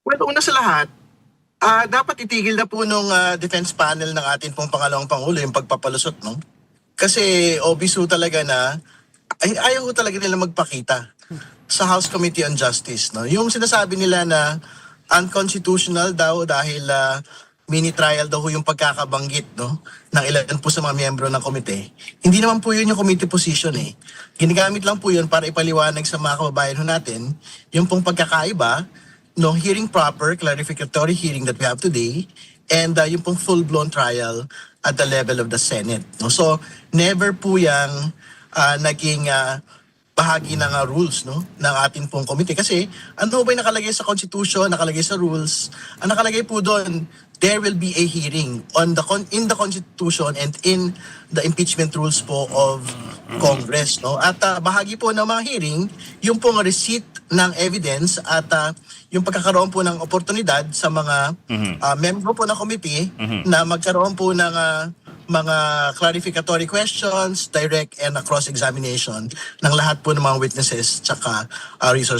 Well, una sa lahat, dapat itigil na po nung defense panel ng ating pong pangalawang pangulo yung pagpapalusot, no? Kasi obvious ho talaga na ayaw ho talaga nila magpakita sa House Committee on Justice, no? Yung sinasabi nila na unconstitutional daw dahil mini trial daw ho yung pagkakabanggit, no, ng ilan po sa mga miyembro ng komite. Hindi naman po yun yung committee position eh. Ginagamit lang po yun para ipaliwanag sa mga kababayan ho natin yung pong pagkakaiba no hearing proper clarificatory hearing that we have today and yung pong full-blown trial at the level of the Senate. No? So, never po yung naging bahagi ng rules no ng ating pong committee kasi ano ba yung nakalagay sa constitution, nakalagay sa rules, ang nakalagay po doon there will be a hearing on the in the constitution and in the impeachment rules po of Congress no at bahagi po ng mga hearing yung pong receipt ng evidence at yung pagkakaroon po ng oportunidad sa mga membro po ng committee na magkaroon po ng mga clarificatory questions, direct and cross-examination ng lahat po ng mga witnesses tsaka resource